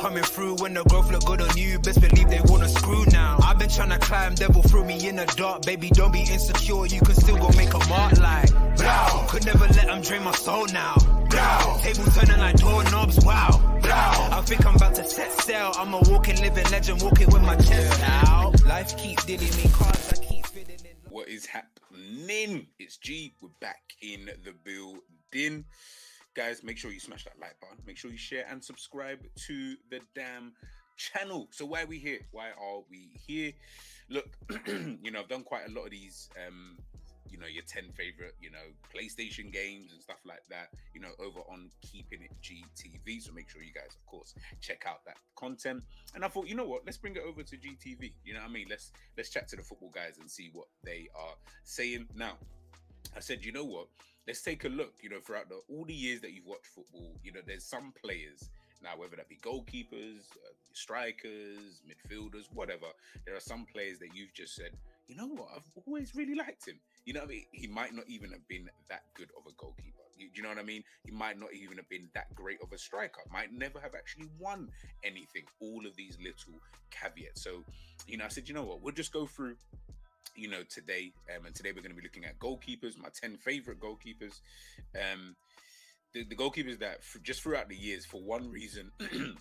coming through when the growth look good on you. Best believe they wanna screw now. I've been trying to climb, devil threw me in the dark. Baby, don't be insecure, you can still go make a mark like blow. Could never let them drain my soul now. Blow. Table turning like doorknobs, wow. Blow. I think I'm about to set sail. I'm a walking, living legend, walking with my chest out. Life keeps dealing me cards, I keep feeling it. What is happening? It's G. We're back in the building. Guys, make sure you smash that like button. Make sure you share and subscribe to the damn channel. So why are we here? Why are we here? Look, I've done quite a lot of these, your 10 favorite, PlayStation games and stuff like that, over on Keeping It GTV. So make sure you guys, of course, check out that content. And I thought, you know what? Let's bring it over to GTV. You know what I mean? Let's chat to the football guys and see what they are saying. Now, I said, you know what? Let's take a look, throughout all the years that you've watched football, there's some players now, whether that be goalkeepers, strikers, midfielders, whatever, there are some players that you've just said, you know what, I've always really liked him. You know what I mean? He might not even have been that good of a goalkeeper. You know what I mean? He might not even have been that great of a striker. Might never have actually won anything. All of these little caveats. So, I said, you know what, we'll just go through today, and today we're going to be looking at goalkeepers, my 10 favorite goalkeepers, the goalkeepers that just throughout the years, for one reason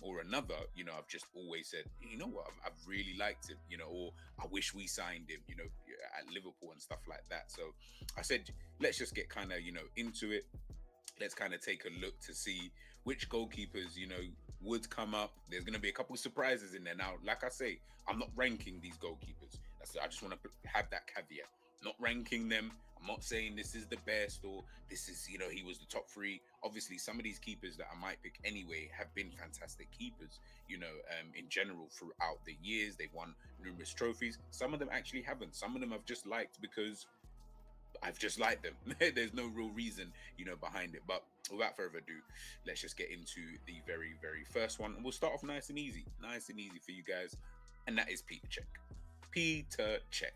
or another, I've just always said, you know what, I've really liked him, or I wish we signed him, at Liverpool and stuff like that. So I said, let's just get kind of, into it. Let's kind of take a look to see which goalkeepers, would come up. There's going to be a couple of surprises in there. Now, like I say, I'm not ranking these goalkeepers. I just want to have that caveat. Not ranking them. I'm not saying this is the best or this is, he was the top three. Obviously, some of these keepers that I might pick anyway have been fantastic keepers, in general throughout the years. They've won numerous trophies. Some of them actually haven't. Some of them I've just liked because I've just liked them. There's no real reason, behind it. But without further ado, let's just get into the very, very first one. And we'll start off nice and easy for you guys. And that is Peter Cech. Peter Cech.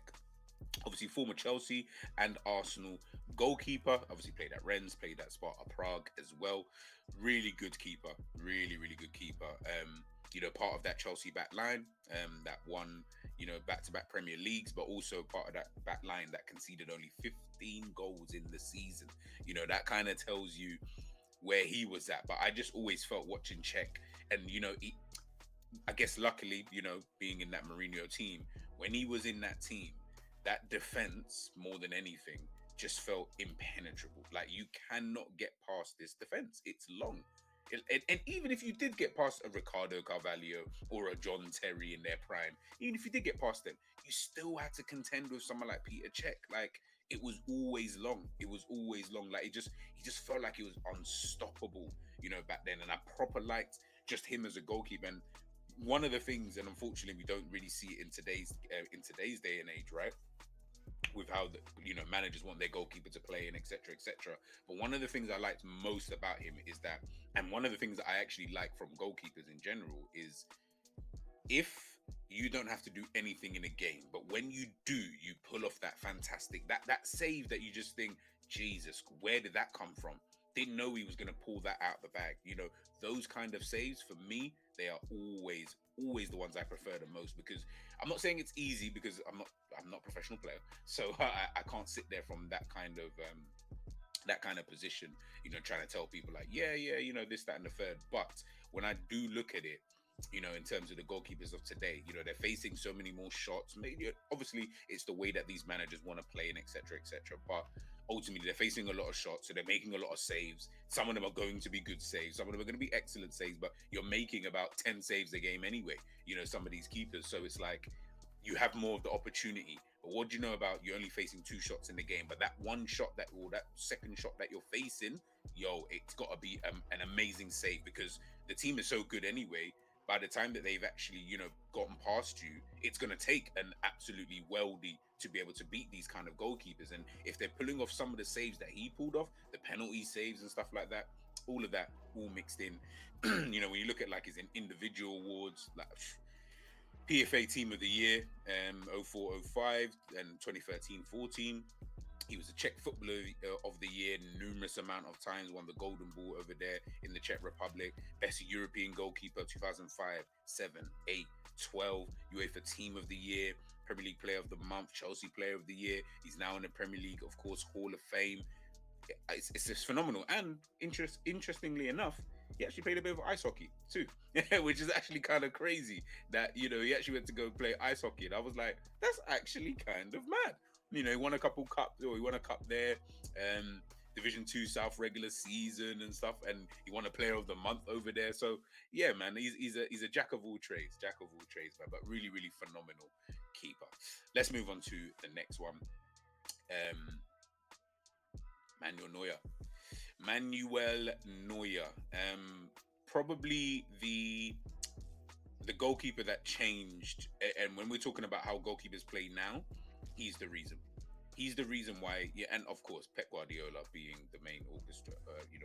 Obviously, former Chelsea and Arsenal goalkeeper. Obviously, played at Rennes, played at Sparta Prague as well. Really good keeper. Really, really good keeper. Part of that Chelsea back line that won, back-to-back Premier Leagues, but also part of that back line that conceded only 15 goals in the season. That kind of tells you where he was at. But I just always felt watching Cech, and, I guess luckily, being in that Mourinho team, when he was in that team, that defense, more than anything, just felt impenetrable. Like, you cannot get past this defense. It's long. And even if you did get past a Ricardo Carvalho or a John Terry in their prime, even if you did get past them, you still had to contend with someone like Peter Cech. Like, it was always long. Like, he just felt like he was unstoppable, back then. And I proper liked just him as a goalkeeper. And one of the things, and unfortunately we don't really see it in today's day and age, right? With how managers want their goalkeeper to play and etc. But one of the things I liked most about him is that, and one of the things that I actually like from goalkeepers in general, is if you don't have to do anything in a game, but when you do, you pull off that fantastic, that save that you just think, Jesus, where did that come from? Didn't know he was going to pull that out the bag. Those kind of saves, for me, they are always the ones I prefer the most, because I'm not saying it's easy, because I'm not a professional player, so I can't sit there from that kind of position, trying to tell people like, yeah, this, that, and the third. But when I do look at it, in terms of the goalkeepers of today, they're facing so many more shots. Maybe, obviously, it's the way that these managers want to play and etc. But ultimately, they're facing a lot of shots, so they're making a lot of saves. Some of them are going to be good saves. Some of them are going to be excellent saves, but you're making about 10 saves a game anyway, some of these keepers. So it's like, you have more of the opportunity. But what do you know about you're only facing 2 shots in the game, but that one shot that second shot that you're facing, it's got to be an amazing save, because the team is so good anyway. By the time that they've actually, gotten past you, it's going to take an absolutely worldie to be able to beat these kind of goalkeepers. And if they're pulling off some of the saves that he pulled off, the penalty saves and stuff like that, all of that all mixed in. When you look at like his individual awards, like PFA Team of the Year, 04-05 and 2013-14. He was a Czech footballer of the year numerous amount of times. Won the Golden Ball over there in the Czech Republic. Best European goalkeeper 2005, 7, 8, 12. UEFA Team of the Year. Premier League Player of the Month. Chelsea Player of the Year. He's now in the Premier League, of course, Hall of Fame. It's just phenomenal. And interestingly enough, he actually played a bit of ice hockey too, which is actually kind of crazy that, you know, he actually went to go play ice hockey. And I was like, that's actually kind of mad. You know, he won a couple cups, or he won a cup there, Division 2 South regular season and stuff, and he won a Player of the Month over there. So yeah, man, he's a jack of all trades, man, but really, really phenomenal keeper. Let's move on to the next one. Manuel Neuer. Probably the goalkeeper that changed. And when we're talking about how goalkeepers play now, he's the reason. He's the reason why. Yeah, and of course, Pep Guardiola being the main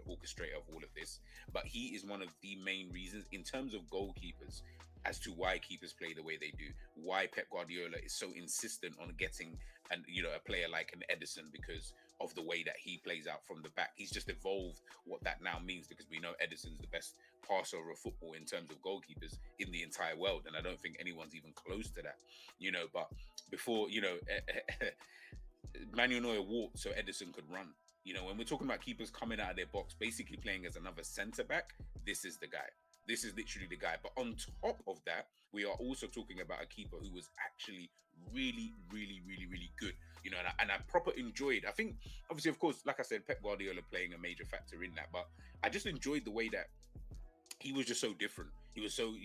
orchestrator of all of this. But he is one of the main reasons in terms of goalkeepers as to why keepers play the way they do. Why Pep Guardiola is so insistent on getting a player like an Edison, because of the way that he plays out from the back. He's just evolved what that now means, because we know Edison's the best passer of football in terms of goalkeepers in the entire world, and I don't think anyone's even close to that. But before, Manuel Neuer walked so Edison could run. When we're talking about keepers coming out of their box, basically playing as another centre back, this is the guy. This is literally the guy. But on top of that, we are also talking about a keeper who was actually really, really, really, really good. And I proper enjoyed. I think, obviously, of course, like I said, Pep Guardiola playing a major factor in that. But I just enjoyed the way that he was just so different. He was so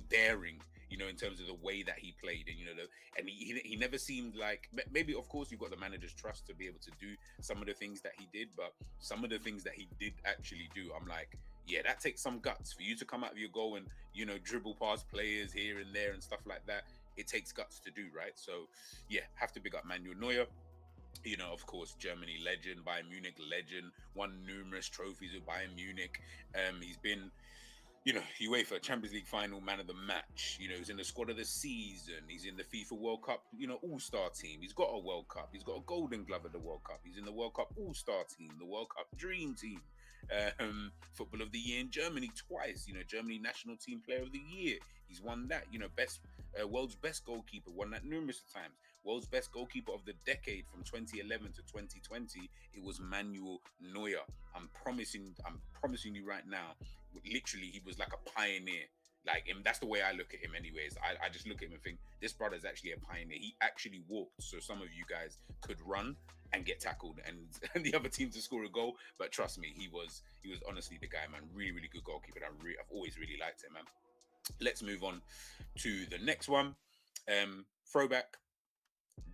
daring, in terms of the way that he played, and he never seemed like, maybe of course you've got the manager's trust to be able to do some of the things that he did, but some of the things that he did actually do, I'm like, yeah, that takes some guts for you to come out of your goal and dribble past players here and there and stuff like that. It takes guts to do, right? So yeah, have to big up Manuel Neuer. Of course, Germany legend, Bayern Munich legend, won numerous trophies with Bayern Munich. He's been UEFA Champions League final man of the match. He's in the squad of the season. He's in the FIFA World Cup, all-star team. He's got a World Cup. He's got a Golden Glove at the World Cup. He's in the World Cup all-star team, the World Cup Dream Team. Football of the Year in Germany twice. Germany National Team Player of the Year. He's won that. World's best goalkeeper. Won that numerous times. World's best goalkeeper of the decade from 2011 to 2020. It was Manuel Neuer. I'm promising you right now. Literally, he was like a pioneer. Like him, that's the way I look at him anyways. I just look at him and think, this brother's actually a pioneer. He actually walked so some of you guys could run and get tackled and the other team to score a goal. But trust me, he was honestly the guy, man. Really, really good goalkeeper. I've always really liked him, man. Let's move on to the next one. Throwback,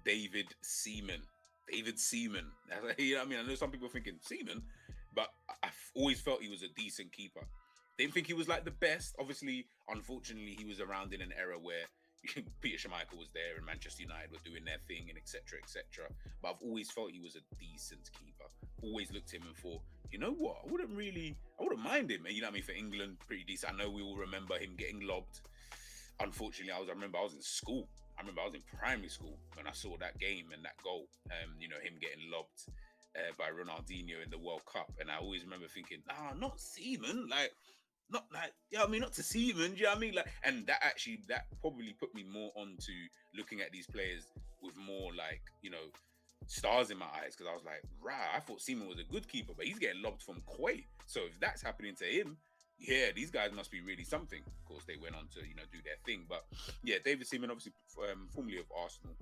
David Seaman. David Seaman. I know some people are thinking Seaman, but I've always felt he was a decent keeper. Didn't think he was like the best. Obviously, unfortunately, he was around in an era where Peter Schmeichel was there and Manchester United were doing their thing and etc. etc. But I've always felt he was a decent keeper. Always looked at him and thought, you know what? I wouldn't mind him. For England, pretty decent. I know we all remember him getting lobbed. Unfortunately, I remember I was in school. I remember I was in primary school when I saw that game and that goal. Him getting lobbed by Ronaldinho in the World Cup. And I always remember thinking, not Seaman. Not to Seaman, do you know what I mean? And that probably put me more onto looking at these players with more stars in my eyes, because I was like, I thought Seaman was a good keeper, but he's getting lobbed from Kuwait. So if that's happening to him, yeah, these guys must be really something. Of course, they went on to do their thing, but yeah, David Seaman, obviously formerly of Arsenal.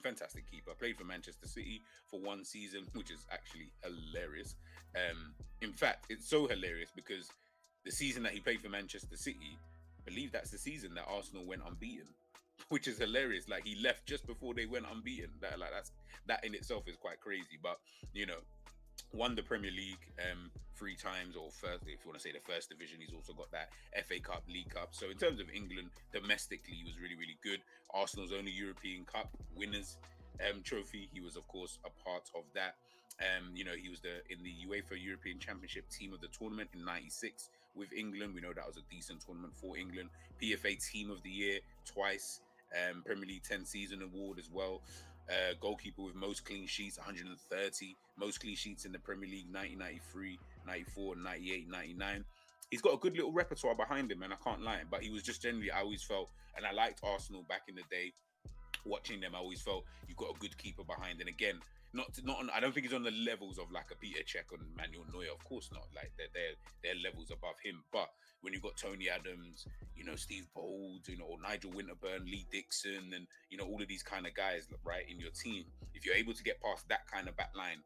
Fantastic keeper. Played for Manchester City for one season, which is actually hilarious. In fact, it's so hilarious because the season that he played for Manchester City, I believe that's the season that Arsenal went unbeaten, which is hilarious. Like, he left just before they went unbeaten. That in itself is quite crazy. But won the Premier League 3 times, or first, if you want to say the first division. He's also got that FA Cup, League Cup. So in terms of England, domestically, he was really, really good. Arsenal's only European Cup winners trophy, he was of course a part of that. He was in the UEFA European Championship team of the tournament in '96 with England. We know that was a decent tournament for England. PFA Team of the Year twice. Premier League 10 season award as well. Goalkeeper with most clean sheets, 130. Most clean sheets in the Premier League, 1993, 94, 98, 99. He's got a good little repertoire behind him, and I can't lie. But he was just generally, I always felt, and I liked Arsenal back in the day. Watching them, I always felt you've got a good keeper behind. And again, not on, I don't think he's on the levels of like a Peter Cech or Manuel Neuer. Of course not. Like they're levels above him. But when you've got Tony Adams, Steve Bold, or Nigel Winterburn, Lee Dixon, and all of these kind of guys, right, in your team, if you're able to get past that kind of back line,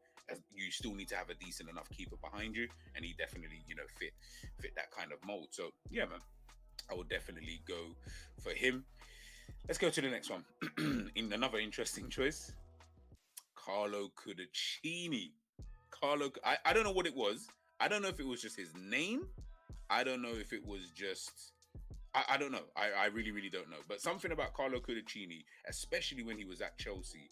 you still need to have a decent enough keeper behind you, and he definitely fit that kind of mold. So yeah, man, I would definitely go for him. Let's go to the next one. In another interesting choice, Carlo Cudicini. I don't know what it was. I don't know if it was just his name. I don't know if it was just... I don't know. I really, really don't know. But something about Carlo Cudicini, especially when he was at Chelsea,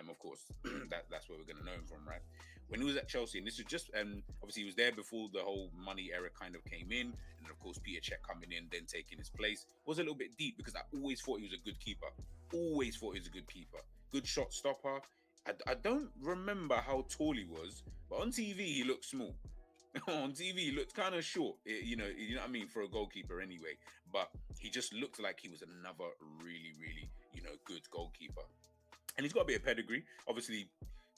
of course, that's where we're going to know him from, right? When he was at Chelsea, and this is just, obviously he was there before the whole money era kind of came in, and of course Peter Cech coming in, then taking his place, was a little bit deep because I always thought he was a good keeper. Always thought he was a good keeper. Good shot stopper. I don't remember how tall he was, but on TV he looked small. On TV he looked kind of short, you know what I mean, for a goalkeeper anyway. But he just looked like he was another really, really, good goalkeeper. And he's got a bit of pedigree. Obviously,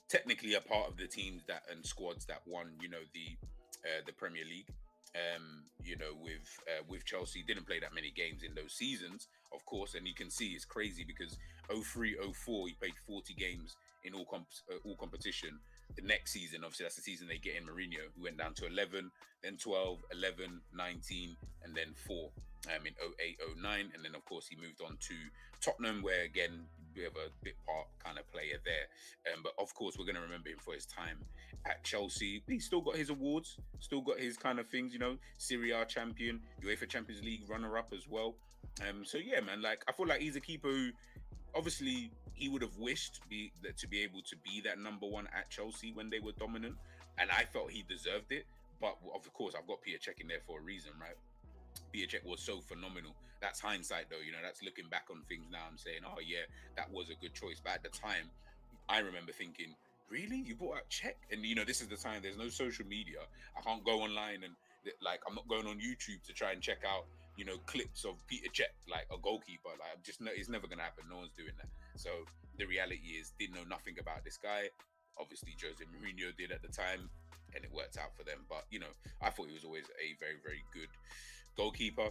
technically a part of the teams that and squads that won, the Premier League. With Chelsea, didn't play that many games in those seasons, of course. And you can see it's crazy because 03-04 he played 40 games in all competition. The next season, obviously, that's the season they get in Mourinho, who went down to 11, then 12, 11, 19, and then 4 in 08-09. And then, of course, he moved on to Tottenham, where, again, we have a bit part kind of player there. But, of course, we're going to remember him for his time at Chelsea. He's still got his awards, still got his kind of things, Serie A champion, UEFA Champions League runner-up as well. So, yeah, man, like, I feel like he's a keeper who, obviously, he would have wished to be able to be that number one at Chelsea when they were dominant, and I felt he deserved it. But of course, I've got Peter Cech in there for a reason, right? Peter Cech was so phenomenal. That's hindsight, though. That's looking back on things now. I'm saying, oh yeah, that was a good choice. But at the time, I remember thinking, really, you brought out Cech? And this is the time. There's no social media. I can't go online and I'm not going on YouTube to try and check out clips of Peter Cech, like a goalkeeper. Like, it's never gonna happen. No one's doing that. So the reality is, didn't know nothing about this guy. Obviously, Jose Mourinho did at the time, and it worked out for them. But I thought he was always a very, very good goalkeeper.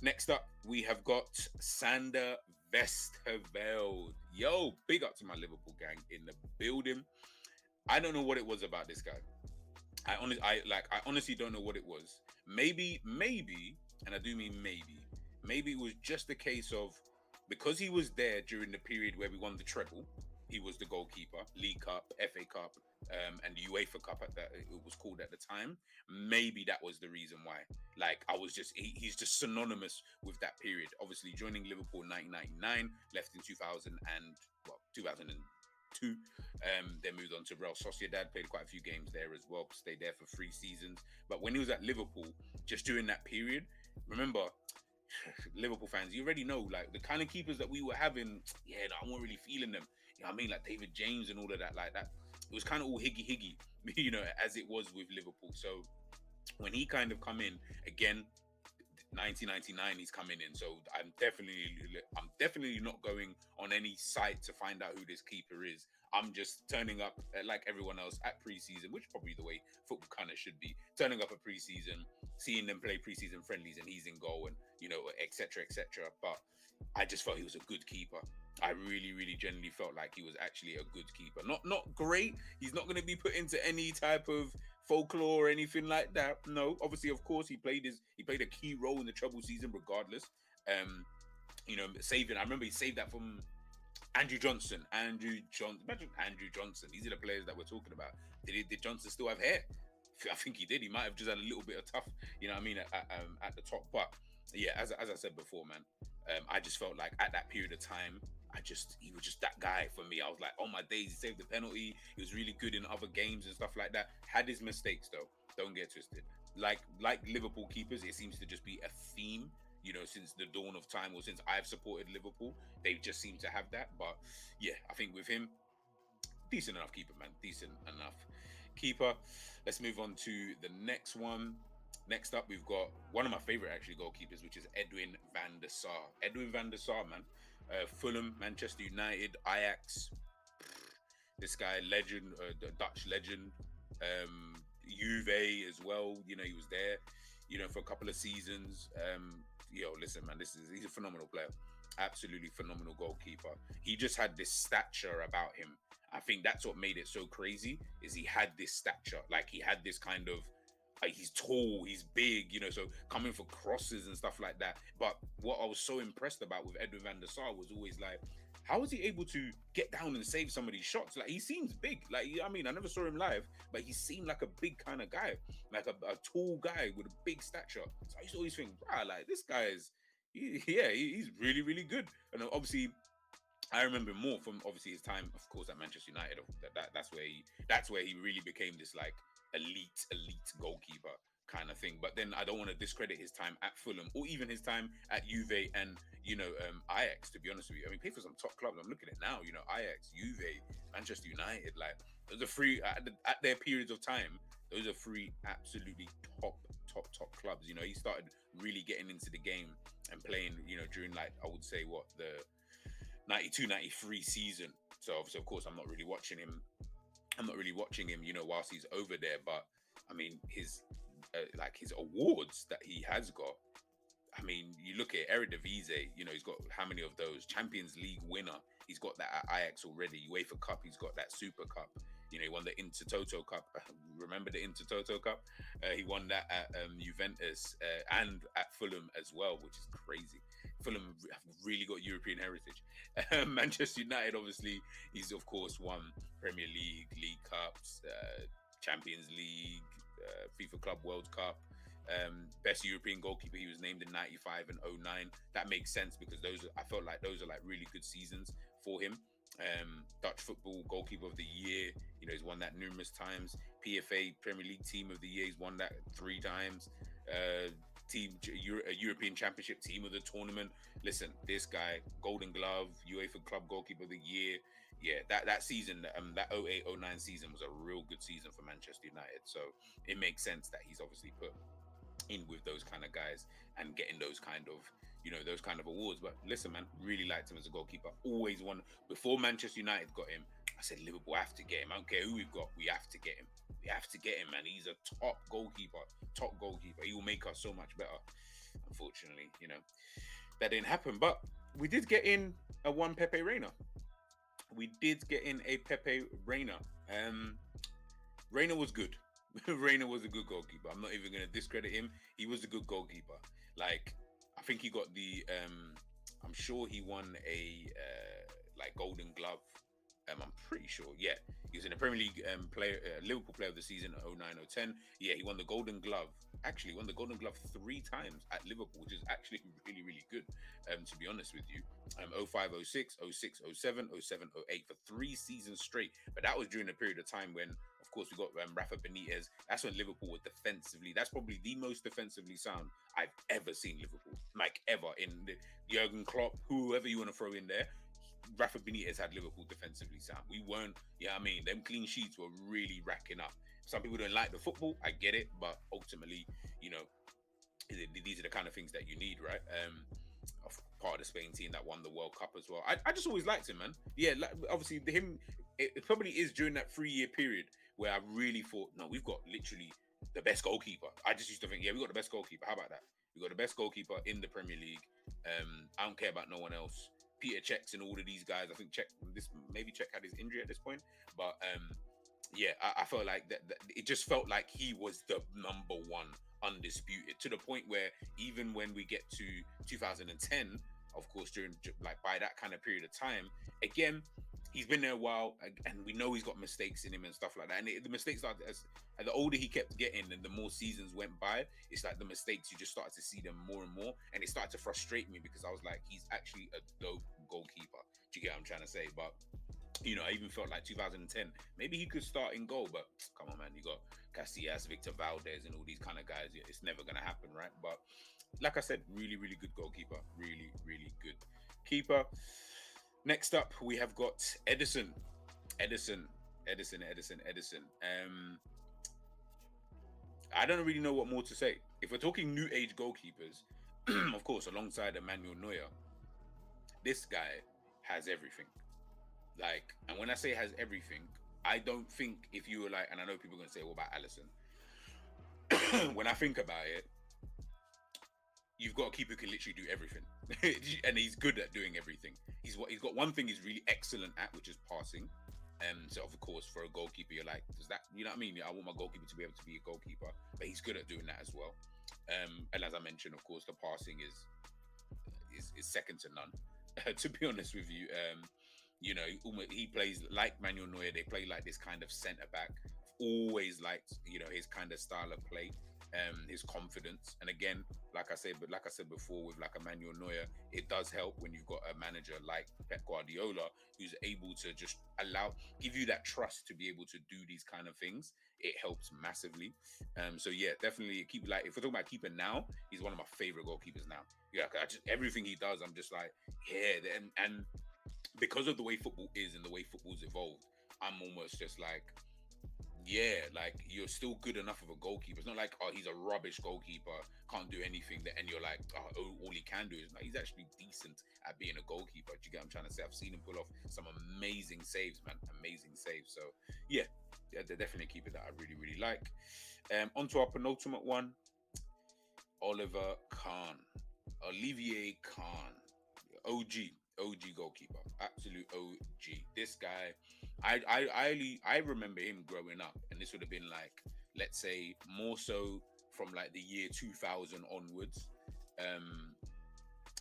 Next up, we have got Sander Westerveld. Yo, big up to my Liverpool gang in the building. I don't know what it was about this guy. I honestly don't know what it was. Maybe, and I do mean maybe it was just a case of, because he was there during the period where we won the treble, he was the goalkeeper, League Cup, FA Cup, and the UEFA Cup it was called at the time. Maybe that was the reason why. Like, he's just synonymous with that period. Obviously, joining Liverpool in 1999, left in 2002. Then moved on to Real Sociedad, played quite a few games there as well, stayed there for 3 seasons. But when he was at Liverpool, just during that period, remember, Liverpool fans, you already know, like, the kind of keepers that we were having, I wasn't really feeling them. You know what I mean? Like David James and all of that, like that. It was kind of all higgy, as it was with Liverpool. So when he kind of come in, again, 1999, he's coming in. So I'm definitely not going on any site to find out who this keeper is. I'm just turning up like everyone else at preseason, which is probably the way football kind of should be. Turning up at preseason, seeing them play preseason friendlies, and he's in goal, and etc. But I just felt he was a good keeper. I really, really genuinely felt like he was actually a good keeper. Not great. He's not going to be put into any type of folklore or anything like that. No, obviously, of course, he played a key role in the treble season, regardless. Saving. I remember he saved that from Andrew Johnson. Imagine Andrew Johnson. These are the players that we're talking about. Did Johnson still have hair? I think he did. He might have just had a little bit of tough, at the top. But yeah, as I said before, man, I just felt like at that period of time, he was just that guy for me. I was like, oh my days, he saved the penalty. He was really good in other games and stuff like that. Had his mistakes though. Don't get twisted. Like Liverpool keepers, it seems to just be a theme, since the dawn of time, or since I've supported Liverpool. They just seem to have that. But yeah, I think with him, decent enough keeper, man. Decent enough keeper. Let's move on to the next one. Next up, we've got one of my favorite actually goalkeepers, which is Edwin van der Sar. Edwin van der Sar, man. Fulham, Manchester United, Ajax. This guy, legend, the Dutch legend. Juve as well. You know, he was there, you know, for a couple of seasons. Listen, man, he's a phenomenal player. Absolutely phenomenal goalkeeper. He just had this stature about him. I think that's what made it so crazy, is he had this stature. Like, he had this kind of, he's tall, he's big, you know, so coming for crosses and stuff like that. But what I was so impressed about with Edwin van der Sar was always like, how was he able to get down and save some of these shots? Like, he seems big. Like, I mean, I never saw him live, but he seemed like a big kind of guy, like a tall guy with a big stature. So I used to always think, wow, like, this guy is, he's really, really good. And obviously, I remember more from obviously his time, of course, at Manchester United. That's where he really became this like elite goalkeeper kind of thing. But then I don't want to discredit his time at Fulham or even his time at Juve and Ajax. To be honest with you, I mean, played for some top clubs. I'm looking at it now. You know, Ajax, Juve, Manchester United. Like, those are three at their periods of time. Those are three absolutely top clubs. You know, he started really getting into the game and playing. You know, during like I would say the 92-93 season. So obviously, of course, I'm not really watching him, you know, whilst he's over there. But I mean, his his awards that he has got. I mean, you look at Eredivisie, you know, he's got how many of those? Champions League winner. He's got that at Ajax already. UEFA Cup, he's got that Super Cup. You know, he won the Intertoto Cup. Remember the Intertoto Cup? He won that at Juventus and at Fulham as well, which is crazy. Fulham have really got European heritage. Manchester United, obviously, he's of course won Premier League, League Cups, Champions League, FIFA Club World Cup. Best European goalkeeper, he was named in 95 and 09. That makes sense because I felt like those are like really good seasons for him. Dutch football goalkeeper of the year, you know, he's won that numerous times. PFA Premier League team of the year, he's won that 3 times. European Championship team of the tournament. Listen, this guy, Golden Glove, UEFA Club Goalkeeper of the Year. Yeah, that season, that 08-09 season was a real good season for Manchester United. So it makes sense that he's obviously put in with those kind of guys and getting those kind of, you know, those kind of awards. But listen, man, really liked him as a goalkeeper. Always won. Before Manchester United got him, I said, Liverpool have to get him. I don't care who we've got. We have to get him. We have to get him, man. He's a top goalkeeper. He will make us so much better. Unfortunately, you know, that didn't happen. But we did get in a one Pepe Reina. Reina was good. Reina was a good goalkeeper. I'm not even going to discredit him. He was a good goalkeeper. Like, I think he got the, I'm sure he won a, Golden Glove. I'm pretty sure. Yeah. He was in the Premier League Liverpool Player of the Season at 09-010. Yeah, he won the Golden Glove. Actually, won the Golden Glove 3 times at Liverpool, which is actually really, really good, to be honest with you. 05-06, 06-07, 07-08 for 3 seasons straight. But that was during a period of time when, of course, we got Rafa Benitez. That's when Liverpool were defensively. That's probably the most defensively sound I've ever seen Liverpool. Like, ever. In the Jurgen Klopp, whoever you want to throw in there, Rafa Benitez had Liverpool defensively sound. We weren't, them clean sheets were really racking up. Some people don't like the football, I get it, but ultimately, you know, these are the kind of things that you need, right? Part of the Spain team that won the World Cup as well. I just always liked him, man. Yeah, like, obviously it probably is during that 3-year period where I really thought, no, we've got literally the best goalkeeper. I just used to think, yeah, we got the best goalkeeper. How about that? We got the best goalkeeper in the Premier League. I don't care about no one else. Peter Cech and all of these guys. I think Cech had his injury at this point, but I felt like that it just felt like he was the number one, undisputed, to the point where even when we get to 2010, of course, during by that kind of period of time, again, he's been there a while, and we know he's got mistakes in him and stuff like that. And the mistakes started and the older he kept getting, and the more seasons went by, it's like the mistakes, you just started to see them more and more, and it started to frustrate me because I was like, he's actually a dope goalkeeper. Do you get what I'm trying to say? But you know, I even felt like 2010, maybe he could start in goal, but come on, man, you got Casillas, Victor Valdez, and all these kind of guys. It's never gonna happen, right? But like I said, really, really good goalkeeper, really, really good keeper. Next up, we have got Edison. Edison. I don't really know what more to say. If we're talking new age goalkeepers, of course, alongside Emmanuel Neuer, this guy has everything. Like, and when I say has everything, I don't think if you were like, and I know people are gonna say, what about Allison? When I think about it, you've got a keeper who can literally do everything, and he's good at doing everything. He's got one thing he's really excellent at, which is passing. So of course, for a goalkeeper, you're like, does that, you know what I mean? I want my goalkeeper to be able to be a goalkeeper, but he's good at doing that as well. And as I mentioned, of course, the passing is second to none. To be honest with you, you know, he plays like Manuel Neuer. They play like this kind of centre back. Always liked, you know, his kind of style of play, his confidence. And again, like I said before, with like Emmanuel Neuer, it does help when you've got a manager like Pep Guardiola who's able to just give you that trust to be able to do these kind of things. It helps massively. So yeah, definitely keep, like, if we're talking about keeper now, he's one of my favorite goalkeepers now. Yeah, everything he does, I'm just like, yeah. And because of the way football is and the way football's evolved, I'm almost just like, yeah, like, you're still good enough of a goalkeeper. It's not like, oh, he's a rubbish goalkeeper, can't do anything, and you're like, oh, all he can do is, like, he's actually decent at being a goalkeeper. Do you get what I'm trying to say? I've seen him pull off some amazing saves, man. Amazing saves. So yeah, they're definitely a keeper that I really, really like. On to our penultimate one, Oliver Kahn. Olivier Kahn. OG goalkeeper, absolute OG. This guy, I remember him growing up, and this would have been like, let's say, more so from like the year 2000 onwards,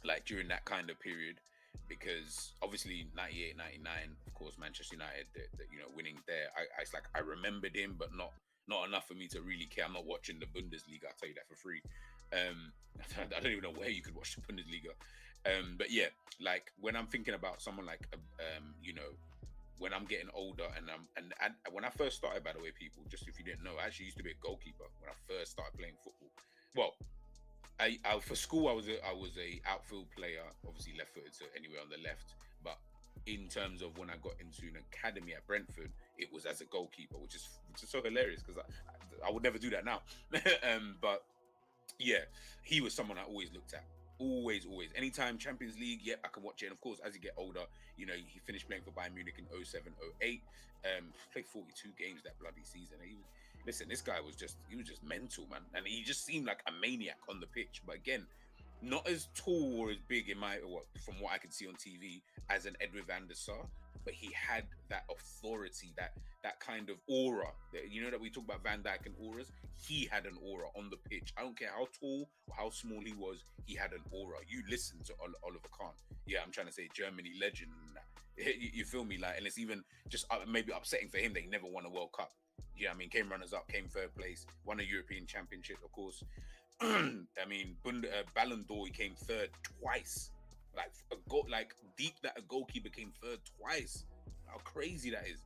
like during that kind of period, because obviously 98, 99, of course, Manchester United, you know, winning there. It's like I remembered him, but not enough for me to really care. I'm not watching the Bundesliga. I'll tell you that for free. I don't even know where you could watch the Bundesliga. But yeah, like when I'm thinking about someone like, you know, when I'm getting older, and when I first started, by the way, people, just if you didn't know, I actually used to be a goalkeeper when I first started playing football. Well, I for school I was a outfield player, obviously left footed, so anywhere on the left. But in terms of when I got into an academy at Brentford, it was as a goalkeeper, which is so hilarious because I would never do that now. But yeah, he was someone I always looked at. Always. Anytime Champions League, yep, I can watch it. And of course, as you get older, you know, he finished playing for Bayern Munich in 07, 08. Played 42 games that bloody season. Listen, this guy was just mental, man. And he just seemed like a maniac on the pitch. But again, not as tall or as big from what I could see on TV as an Edwin van der Sar, but he had that authority, that kind of aura. You know that we talk about Van Dijk and auras? He had an aura on the pitch. I don't care how tall or how small he was, he had an aura. You listen to Oliver Kahn. Yeah, I'm trying to say Germany legend. You feel me? Like, and it's even just maybe upsetting for him that he never won a World Cup. Yeah, I mean, came runners up, came third place, won a European Championship, of course. I mean, Ballon d'Or, he came third twice. Like deep that a goalkeeper came third twice. How crazy that is.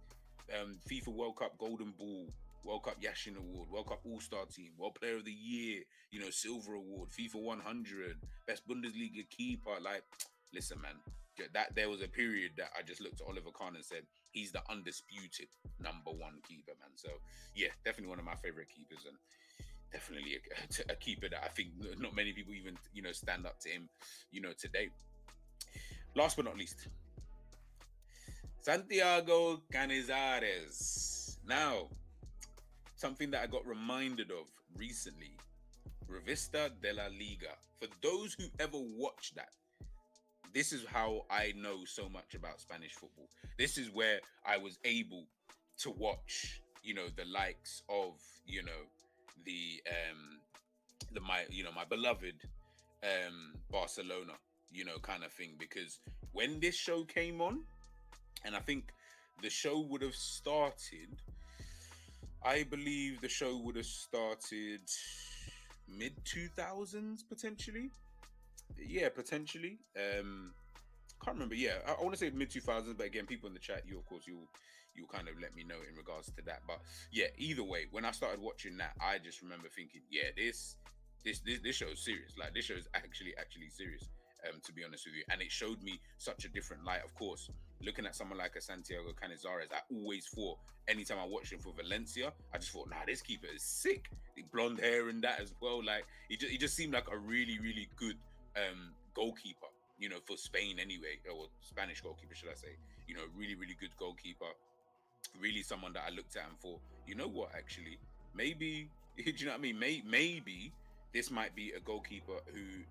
FIFA World Cup Golden Ball, World Cup Yashin Award, World Cup All-Star Team, World Player of the Year, you know, Silver Award, FIFA 100, Best Bundesliga Keeper. Like, listen, man, that there was a period that I just looked at Oliver Kahn and said, he's the undisputed number one keeper, man. So yeah, definitely one of my favorite keepers, and definitely a keeper that I think not many people even, you know, stand up to him, you know, today. Last but not least, Santiago Canizares. Now, something that I got reminded of recently, Revista de la Liga. For those who ever watched that, this is how I know so much about Spanish football. This is where I was able to watch, you know, the likes of, you know, my beloved Barcelona, you know, kind of thing. Because when this show came on, and I think the show would have started, I believe the show would have started mid 2000s potentially. Yeah, potentially. Can't remember. Yeah, I want to say mid 2000s, but again, people in the chat, you of course you'll kind of let me know in regards to that. But yeah, either way, when I started watching that, I just remember thinking, yeah, this show is serious. Like, this show is actually serious. to be honest with you. And it showed me such a different light. Of course, looking at someone like a Santiago Canizares, I always thought, anytime I watched him for Valencia, I just thought, nah, this keeper is sick. The blonde hair and that as well. Like, he just seemed like a really, really good goalkeeper, you know, for Spain anyway, or Spanish goalkeeper, should I say. You know, really, really good goalkeeper. Really someone that I looked at and thought, you know what, actually, maybe, do you know what I mean? Maybe this might be a goalkeeper who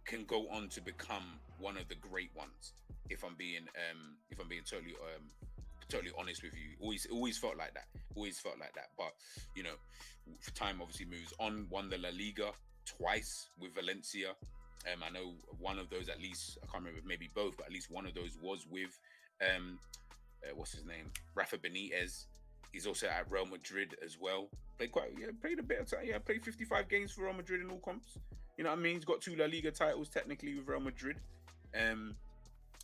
can go on to become one of the great ones. If I'm being totally honest with you, always felt like that. But you know, time obviously moves on. Won the La Liga twice with Valencia. I know one of those, at least, I can't remember, maybe both, but at least one of those was with what's his name, Rafa Benitez. He's also at Real Madrid as well. Played a bit of time. Yeah, played 55 games for Real Madrid in all comps. You know what I mean? He's got 2 La Liga titles technically with Real Madrid.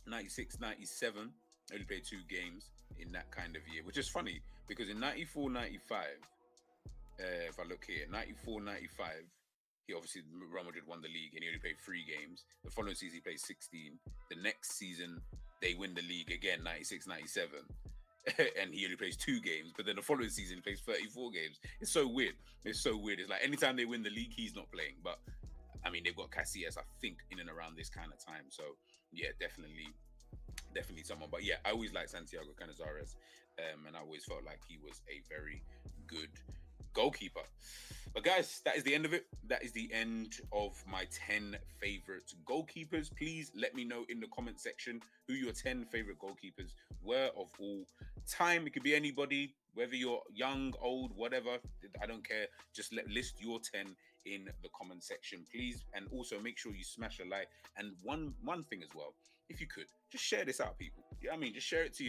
96, 97, only played 2 games in that kind of year, which is funny because in 94, 95, if I look here, 94, 95, he obviously, Real Madrid won the league and he only played 3 games. The following season, he played 16. The next season, they win the league again, 96, 97. And he only plays 2 games, but then the following season he plays 34 games. It's so weird. It's like anytime they win the league, he's not playing. But I mean, they've got Casillas, I think, in and around this kind of time. So yeah, definitely someone. But yeah, I always liked Santiago Canizares, and I always felt like he was a very good goalkeeper. But guys, that is the end of it. That is the end of my 10 favorite goalkeepers. Please let me know in the comment section who your 10 favorite goalkeepers were of all time. It could be anybody, whether you're young, old, whatever. I don't care. Just list your 10 in the comment section, please. And also make sure you smash a like. And one thing as well, if you could, just share this out, people. You know what I mean? Just share it to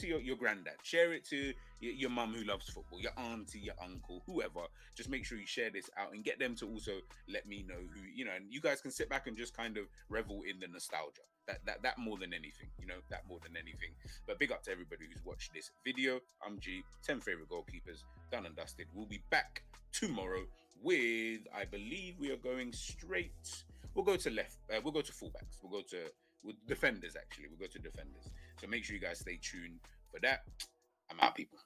your granddad. Share it to your mum who loves football, your auntie, your uncle, whoever. Just make sure you share this out and get them to also let me know who, you know, and you guys can sit back and just kind of revel in the nostalgia. That more than anything, you know, that more than anything. But big up to everybody who's watched this video. I'm G, 10 favorite goalkeepers, done and dusted. We'll be back tomorrow with, I believe we are going straight. We'll go to fullbacks. We'll go to defenders, actually. We'll go to defenders. So make sure you guys stay tuned for that. I'm out, people.